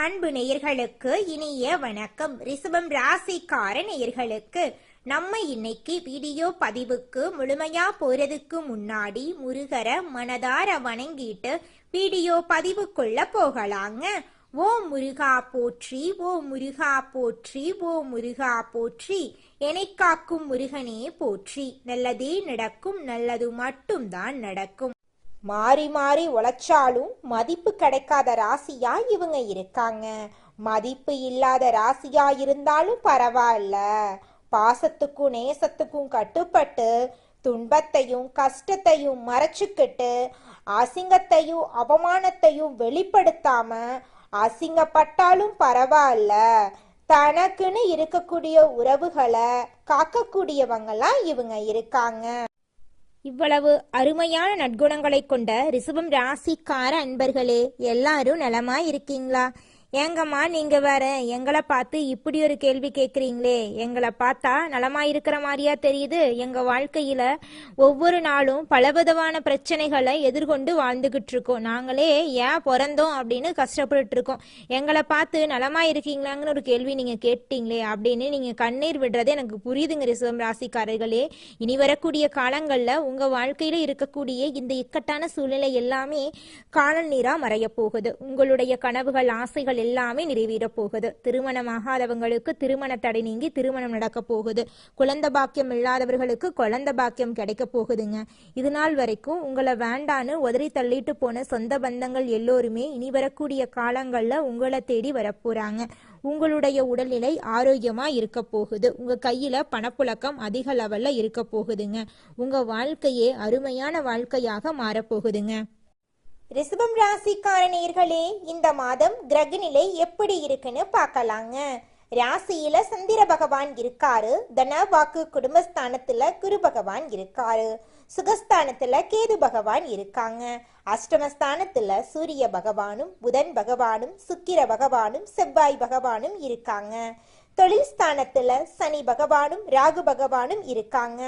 அன்பு நேயர்களுக்கு இனிய வணக்கம். ரிஷபம் ராசிக்கார நேயர்களுக்கு நம்ம இன்னைக்கு வீடியோ பதிவுக்கு முழுமையா போறதுக்கு முன்னாடி முருகரை மனதார வணங்கிட்டு வீடியோ பதிவுக்குள்ள போகலாங்க. ஓ முருகா போற்றி, ஓ முருகா போற்றி, ஓ முருகா போற்றி, என்னை காக்கும் முருகனே போற்றி. நல்லதே நடக்கும், நல்லது மட்டும்தான் நடக்கும். மாறி மாறி உழைச்சாலும் மதிப்பு கிடைக்காத ராசியா இவங்க இருக்காங்க. மதிப்பு இல்லாத ராசியா இருந்தாலும் பரவாயில்ல, பாசத்துக்கும் நேசத்துக்கும் கட்டுப்பட்டு துன்பத்தையும் கஷ்டத்தையும் மறைச்சுக்கிட்டு அசிங்கத்தையும் அவமானத்தையும் வெளிப்படுத்தாம அசிங்கப்பட்டாலும் பரவாயில்ல, தனக்குன்னு இருக்கக்கூடிய உறவுகளை காக்கக்கூடியவங்களாம் இவங்க இருக்காங்க. இவ்வளவு அருமையான நற்குணங்களை கொண்ட ரிஷபம் ராசிக்கார அன்பர்களே, எல்லாரும் நலமா இருக்கீங்களா? ஏங்கம்மா நீங்க வேற எங்களை பார்த்து இப்படி ஒரு கேள்வி கேட்குறீங்களே? எங்களை பார்த்தா நலமா இருக்கிற மாதிரியா தெரியுது? எங்க வாழ்க்கையில ஒவ்வொரு நாளும் பலவிதமான பிரச்சனைகளை எதிர்கொண்டு வாழ்ந்துகிட்டு இருக்கோம். நாங்களே ஏன் பிறந்தோம் அப்படின்னு கஷ்டப்பட்டு இருக்கோம். எங்களை பார்த்து நலமா இருக்கீங்களாங்கன்னு ஒரு கேள்வி நீங்க கேட்டீங்களே அப்படின்னு நீங்க கண்ணீர் விடுறது எனக்கு புரியுதுங்க ரிஷபம் ராசிக்காரர்களே. இனி வரக்கூடிய காலங்கள்ல உங்க வாழ்க்கையில இருக்கக்கூடிய இந்த இக்கட்டான சூழ்நிலை எல்லாமே காணல் நீரா மறைய போகுது. உங்களுடைய கனவுகள் ஆசைகள் எல்லாமே நிறைவேற போகுது. திருமணமாகாதவங்களுக்கு திருமண தடை நீங்கி திருமணம் நடக்க போகுது. குழந்தை பாக்கியம் இல்லாதவர்களுக்கு குழந்தை பாக்கியம் கிடைக்க போகுதுங்க. இது நாள் வரைக்கும் உங்களை வேண்டான்னு உதறி தள்ளிட்டு போன சொந்த பந்தங்கள் எல்லோருமே இனி வரக்கூடிய காலங்கள்ல உங்களை தேடி வரப்போறாங்க. உங்களுடைய உடல்நிலை ஆரோக்கியமா இருக்க போகுது. உங்க கையில பணப்புழக்கம் அதிக லெவல்ல இருக்க போகுதுங்க. உங்க வாழ்க்கையே அருமையான வாழ்க்கையாக மாறப்போகுதுங்க. ரிஷபம் ராசிக்கார நேயர்களே, இந்த மாதம் கிரக நிலை எப்படி இருக்குன்னு பார்க்கலாங்க. ராசியில சந்திர பகவான் இருக்காரு. தன வாக்கு குடும்பஸ்தானத்துல குரு பகவான் இருக்காரு. சுகஸ்தானத்துல கேது பகவான் இருக்காங்க. அஷ்டமஸ்தானத்துல சூரிய பகவானும் புதன் பகவானும் சுக்கிர பகவானும் செவ்வாய் பகவானும் இருக்காங்க. தொழில் ஸ்தானத்துல சனி பகவானும் ராகு பகவானும் இருக்காங்க.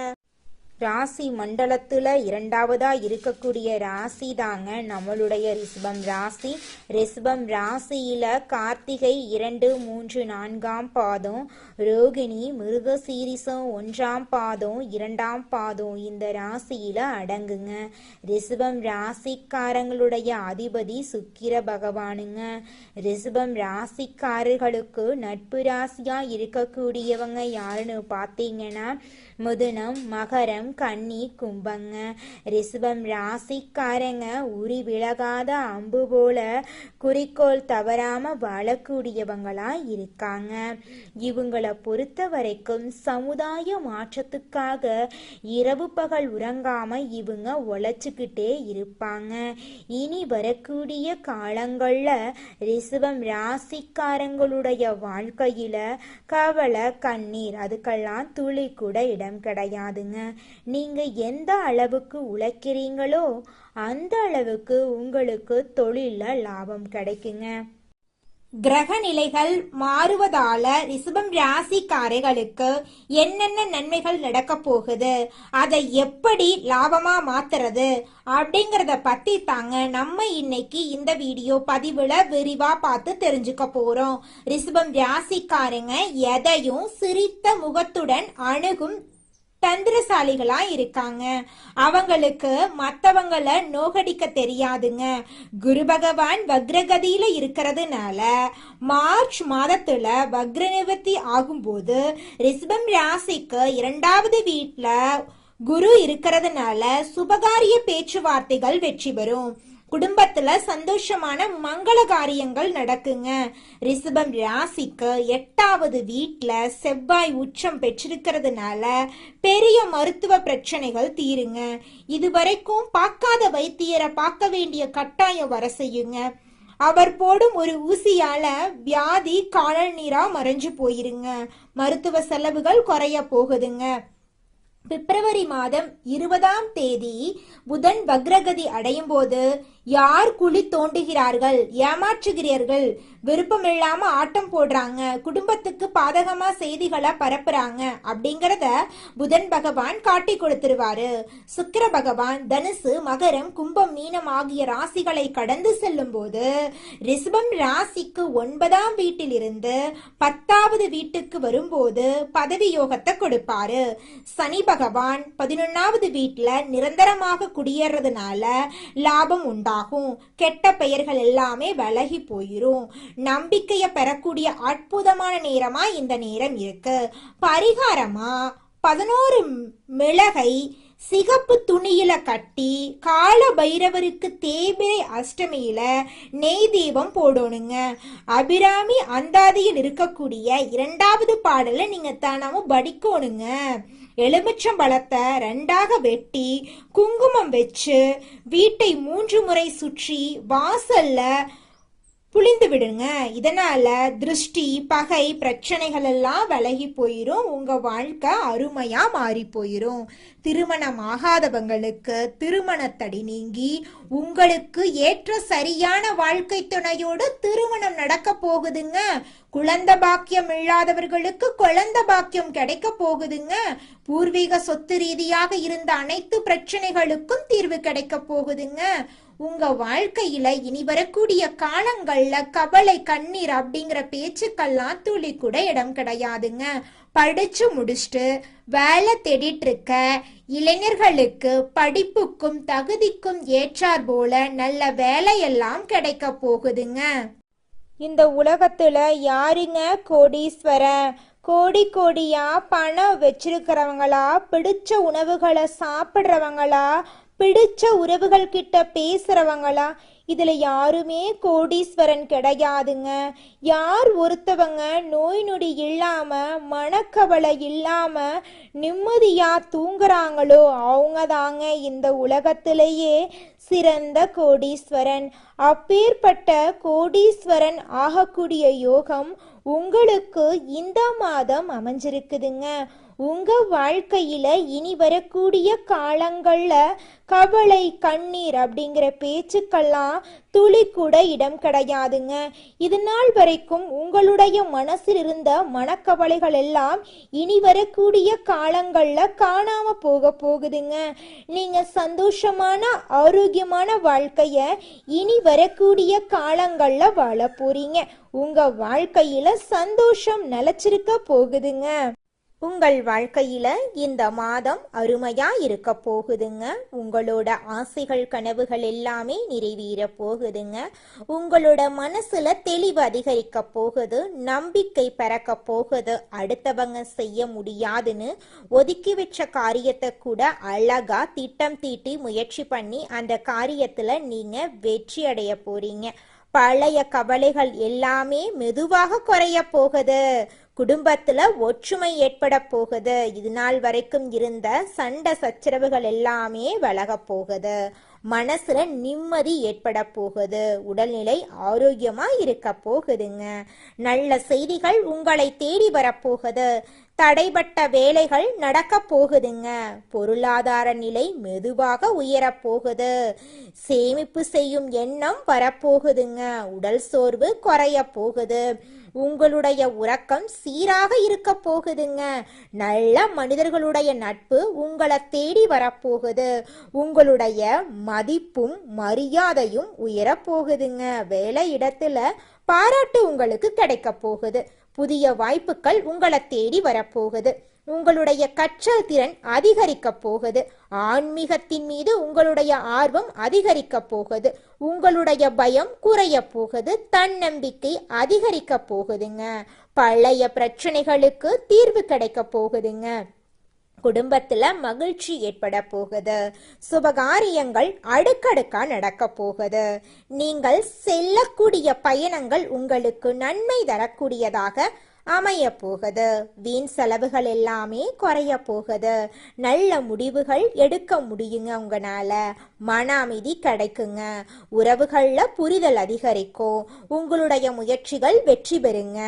ராசி மண்டலத்துல இரண்டாவதா இருக்கக்கூடிய ராசி தாங்க நம்மளுடைய ரிஷபம் ராசி. ரிஷபம் ராசியில கார்த்திகை 2, 3, 4ஆம் பாதம், ரோகிணி மிருகசீரிசம் 1ஆம் பாதம் 2ஆம் பாதம் இந்த ராசியில அடங்குங்க. ரிஷபம் ராசிக்காரங்களுடைய அதிபதி சுக்கிர பகவானுங்க. ரிஷபம் ராசிக்காரர்களுக்கு நட்பு ராசியா இருக்கக்கூடியவங்க யாருன்னு பார்த்தீங்கன்னா மிதுனம், மகரம், கன்னி, கும்பங்க. ரிஷபம் ராசிக்காரங்க உரி விலகாத அம்பு போல குறிக்கோள் தவறாம வாழக்கூடியவங்களா இருக்காங்க. இவங்களை பொறுத்த வரைக்கும் சமுதாய மாற்றத்துக்காக இரவு பகல் உறங்காம இவங்க உழைச்சுக்கிட்டே இருப்பாங்க. இனி வரக்கூடிய காலங்கள்ல ரிஷபம் ராசிக்காரங்களுடைய வாழ்க்கையில கவலை கண்ணீர் அதுக்கெல்லாம் துளி கூட இடம் கிடையாதுங்க. நீங்க எந்த அளவுக்கு உழைக்கிறீங்களோ அந்த அளவுக்கு உங்களுக்கு தொழில லாபம் கிடைக்குங்க. கிரக நிலைகள் மாறுவதால ரிஷபம் ராசிக்காரர்களுக்கு என்னென்ன நன்மைகள் நடக்க போகுது, அதை எப்படி லாபமா மாத்துறது அப்படிங்கறத பத்தி தாங்க நம்ம இன்னைக்கு இந்த வீடியோ பதிவுல விரிவா பார்த்து தெரிஞ்சுக்க போறோம். ரிஷபம் ராசிக்காரங்க எதையும் சிரித்த முகத்துடன் அணுகும் தந்திரசாலிகளா இருக்காங்க. அவங்களுக்கு மற்றவங்களை நோகடிக்க தெரியாதுங்க. குரு பகவான் வக்ரகதியில இருக்கிறதுனால மார்ச் மாதத்துல வக்ர நிவர்த்தி ஆகும்போது ரிஷபம் ராசிக்கு 2வது வீட்டுல குரு இருக்கிறதுனால சுபகாரிய பேச்சுவார்த்தைகள் வெற்றி பெறும். குடும்பத்துல சந்தோஷமான மங்கள காரியங்கள் நடக்குங்க. ரிஷபம் ராசிக்கு 8வது வீட்டுல செவ்வாய் உச்சம் பெற்றிருக்கிறதுனால பெரிய மருத்துவ பிரச்சனைகள் தீருங்க. இதுவரைக்கும் பார்க்காத வைத்தியரை பார்க்க வேண்டிய கட்டாயம் வர செய்யுங்க. அவர் போடும் ஒரு ஊசியால வியாதி காணல் நீரா மறைஞ்சு போயிருங்க. மருத்துவ செலவுகள் குறைய போகுதுங்க. பிப்ரவரி மாதம் 20ஆம் தேதி புதன் வக்ரகதி அடையும் போது யார் குழி தோண்டுகிறார்கள், ஏமாற்றுகிறீர்கள், விருப்பமில்லாம ஆட்டம் போடுறாங்க, குடும்பத்துக்கு பாதகமா செய்திகளை பரப்புறாங்க அப்படிங்கறத புதன் பகவான் காட்டி கொடுத்துருவாரு. சுக்கிர பகவான் தனுசு, மகரம், கும்பம், மீனம் ஆகிய ராசிகளை கடந்து செல்லும் போது ரிஷபம் ராசிக்கு 9ஆம் வீட்டிலிருந்து 10வது வீட்டுக்கு வரும்போது பதவி யோகத்தை கொடுப்பாரு. சனி பகவான் 11வது வீட்டுல நிரந்தரமாக குடியேறதுனால லாபம் உண்டாகும். கெட்ட பெயர்கள் எல்லாமே விலகி போயிரும். நம்பிக்கைய பெறக்கூடிய அற்புதமான நேரமா இந்த நேரம் இருக்கு. பரிகாரமா 11 மிளகை சிகப்பு துணியில கட்டி கால பைரவருக்கு தேய்பிரை அஷ்டமியில நெய் தீபம் போடணுங்க. அபிராமி அந்தாதியில் இருக்கக்கூடிய 2வது பாடல நீங்க தானாவும் படிக்கணுங்க. எலுமிச்சம்பழத்தை 2ஆக வெட்டி குங்குமம் வச்சு வீட்டை 3 முறை சுற்றி வாசல்ல புளிந்து விடுங்க. இதனால திருஷ்டி, பகை, பிரச்சனைகள் எல்லாம் விலகி போயிரும். உங்க வாழ்க்கை அருமையா மாறி போயிரும். திருமணம் ஆகாதவங்களுக்கு திருமணத்தடி நீங்கி உங்களுக்கு ஏற்ற சரியான வாழ்க்கை துணையோடு திருமணம் நடக்க போகுதுங்க. குழந்தை பாக்கியம் இல்லாதவர்களுக்கு குழந்தை பாக்கியம் கிடைக்க போகுதுங்க. பூர்வீக சொத்து ரீதியாக இருந்த அனைத்து பிரச்சனைகளுக்கும் தீர்வு கிடைக்க போகுதுங்க. உங்க வாழ்க்கையில இனி வரக்கூடிய காலங்கள்ல கவலை, கண்ணீர் அப்படிங்கிற பேச்சுக்கெல்லாம் துளி கூட இடம் கிடையாதுங்க. படிச்சு முடிச்சுட்டு வேலை தேடிட்டு இருக்க இளைஞர்களுக்கு படிப்புக்கும் தகுதிக்கும் ஏற்றார் போல நல்ல வேலையெல்லாம் கிடைக்க போகுதுங்க. இந்த உலகத்துல யாருங்க கோடீஸ்வரன்? கோடி கோடியா பணம் வச்சிருக்கிறவங்களா, பிடிச்ச உணவுகளை சாப்பிட்றவங்களா, பிடிச்ச உறவுகள் கிட்ட பேசுறவங்களா? இதுல யாருமே கோடீஸ்வரன் கிடையாதுங்க. யார் ஒருத்தவங்க நோய் நொடி இல்லாம, மனக்கவலை இல்லாம நிம்மதியா தூங்குறாங்களோ அவங்க தாங்க இந்த உலகத்திலேயே சிறந்த கோடீஸ்வரன். அப்பேற்பட்ட கோடீஸ்வரன் ஆகக்கூடிய யோகம் உங்களுக்கு இந்த மாதம் அமைஞ்சிருக்குதுங்க. உங்க வாழ்க்கையில இனி வரக்கூடிய காலங்கள்ல கவலை, கண்ணீர் அப்படிங்கிற பேச்சுக்கெல்லாம் துளி கூட இடம் கிடையாதுங்க. இது நாள் வரைக்கும் உங்களுடைய மனசில் இருந்த மனக்கவலைகள் எல்லாம் இனி வரக்கூடிய காலங்கள்ல காணாம போகுதுங்க. நீங்க சந்தோஷமான ஆரோக்கியமான வாழ்க்கைய இனி வரக்கூடிய காலங்கள்ல வாழ போறீங்க. உங்க வாழ்க்கையில சந்தோஷம் நிலைச்சிருக்க போகுதுங்க. உங்கள் வாழ்க்கையில இந்த மாதம் அருமையா இருக்க போகுதுங்க. உங்களோட ஆசைகள், கனவுகள் எல்லாமே நிறைவேற போகுதுங்க. உங்களோட மனசுல தெளிவு அதிகரிக்க போகுது. நம்பிக்கை பிறக்க போகுது. அடுத்தவங்க செய்ய முடியாதுன்னு ஒதுக்கி வச்ச காரியத்தை கூட அழகா திட்டம் தீட்டி முயற்சி பண்ணி அந்த காரியத்துல நீங்க வெற்றி அடைய போறீங்க. பழைய கவலைகள் எல்லாமே மெதுவாக குறைய போகுது. குடும்பத்துல ஒற்றுமை ஏற்பட போகுது. இது நாள் வரைக்கும் இருந்த சண்டை சச்சரவுகள் எல்லாமே விலக போகுது. மனசுல நிம்மதி ஏற்பட போகுது. உடல்நிலை ஆரோக்கியமா இருக்க போகுதுங்க. நல்ல செய்திகள் உங்களை தேடி வரப்போகுது. தடைபட்ட வேலைகள் நடக்க போகுதுங்க. பொருளாதார நிலை மெதுவாக உயரப் போகுது. சேமிப்பு செய்யும் எண்ணம் வரப்போகுதுங்க. உடல் சோர்வு குறைய போகுது. உங்களுடைய உறக்கம் சீராக இருக்க போகுதுங்க. நல்ல மனிதர்களுடைய நட்பு உங்களை தேடி வரப்போகுது. உங்களுடைய மதிப்பும் மரியாதையும் உயரப்போகுதுங்க. வேலை இடத்துல பாராட்டு உங்களுக்கு கிடைக்க போகுது. புதிய வாய்ப்புகள் உங்களை தேடி வரப்போகுது. உங்களுடைய கற்றல் திறன் அதிகரிக்க போகுது. ஆன்மீகத்தின் மீது உங்களுடைய ஆர்வம் அதிகரிக்க போகுது. உங்களுடைய பயம் குறைய போகுது. தன்னம்பிக்கை அதிகரிக்க போகுதுங்க. பழைய பிரச்சனைகளுக்கு தீர்வு கிடைக்க போகுதுங்க. குடும்பத்துல மகிழ்ச்சி ஏற்பட போகுது. சுபகாரியங்கள் அடுக்கடுக்கா நடக்க போகுது. நீங்கள் செல்லக்கூடிய பயணங்கள் உங்களுக்கு நன்மை தரக்கூடியதாக அமைய போகுது. வீண் செலவுகள் எல்லாமே குறைய போகுது. நல்ல முடிவுகள் எடுக்க முடியுங்க. உங்களால மன அமைதி கிடைக்குங்க. உறவுகள்ல புரிதல் அதிகரிக்கும். உங்களுடைய முயற்சிகள் வெற்றி பெறுங்க.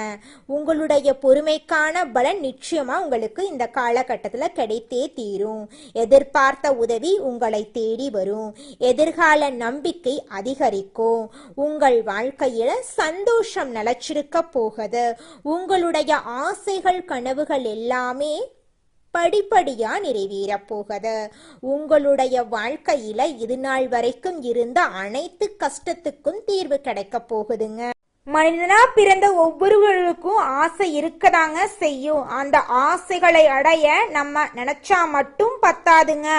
உங்களுடைய பொறுமைக்கான பலன் நிச்சயமா உங்களுக்கு இந்த காலகட்டத்தில் கிடைத்தே தீரும். எதிர்பார்த்த உதவி உங்களை தேடி வரும். எதிர்கால நம்பிக்கை அதிகரிக்கும். உங்கள் வாழ்க்கையில சந்தோஷம் நிலைச்சிருக்க போகுது. உங்களுடைய ஆசைகள் கனவுகள் எல்லாமே படிப்படியா நிறைவேற போகுது. உங்களுடைய வாழ்க்கையில இது நாள் வரைக்கும் இருந்த அனைத்து கஷ்டத்துக்கும் தீர்வு கிடைக்க போகுதுங்க. மனிதனா பிறந்த ஒவ்வொருவருக்கும் ஆசை இருக்கதாங்க செய்யும். அந்த ஆசைகளை அடைய நம்ம நினைச்சா மட்டும் பத்தாதுங்க.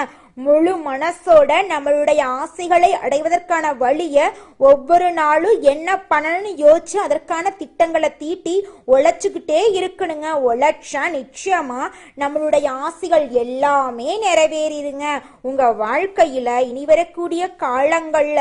முழு மனசோட நம்மளுடைய ஆசைகளை அடைவதற்கான வழிய ஒவ்வொரு நாளும் என்ன பண்ணணும்னு யோசிச்சு அதற்கான திட்டங்களை தீட்டி உழைச்சுக்கிட்டே இருக்கணுங்க. உழைச்சா நிச்சயமா நம்மளுடைய ஆசைகள் எல்லாமே நிறைவேறிடுங்க. உங்க வாழ்க்கையில இனி வரக்கூடிய காலங்கள்ல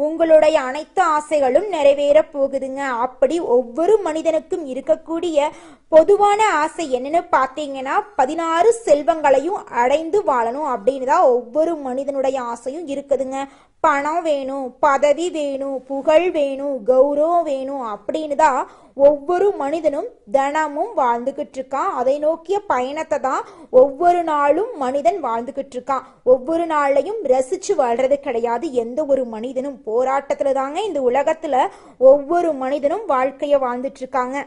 உங்களுடைய அனைத்து ஆசைகளும் நிறைவேற போகுதுங்க. அப்படி ஒவ்வொரு மனிதனுக்கும் இருக்கக்கூடிய பொதுவான ஆசை என்னன்னு பார்த்தீங்கன்னா 16 செல்வங்களையும் அடைந்து வாழணும் அப்படின்னு தான் ஒவ்வொரு மனிதனுடைய ஆசையும் இருக்குதுங்க. பணம் வேணும், பதவி வேணும், புகழ் வேணும், கௌரவம் வேணும் அப்படின்னு தான் ஒவ்வொரு மனிதனும் தினமும் வாழ்ந்துகிட்டு இருக்கான். அதை நோக்கிய பயணத்தை தான் ஒவ்வொரு நாளும் மனிதன் வாழ்ந்துகிட்டு இருக்கான். ஒவ்வொரு நாளையும் ரசிச்சு வாழ்றது கிடையாது. எந்த ஒரு மனிதனும் போராட்டத்துல தாங்க இந்த உலகத்துல ஒவ்வொரு மனிதனும் வாழ்க்கைய வாழ்ந்துட்டு இருக்காங்க.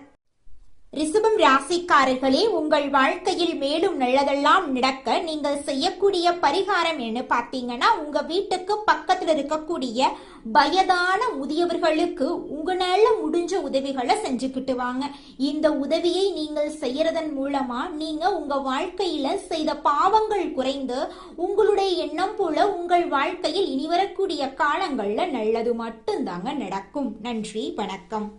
ரிஷபம் ராசிக்காரர்களே, உங்கள் வாழ்க்கையில் மேலும் நல்லதெல்லாம் நடக்க நீங்கள் செய்யக்கூடிய பரிகாரம் என்ன பார்த்தீங்கன்னா, உங்க வீட்டுக்கு பக்கத்துல இருக்கக்கூடிய வயதான முதியவர்களுக்கு உங்களால முடிஞ்ச உதவிகளை செஞ்சுக்கிட்டு வாங்க. இந்த உதவியை நீங்கள் செய்யறதன் மூலமா நீங்க உங்க வாழ்க்கையில செய்த பாவங்கள் குறைந்து உங்களுடைய எண்ணம் போல உங்கள் வாழ்க்கையில் இனி வரக்கூடிய காலங்கள்ல நல்லது மட்டும்தாங்க நடக்கும். நன்றி, வணக்கம்.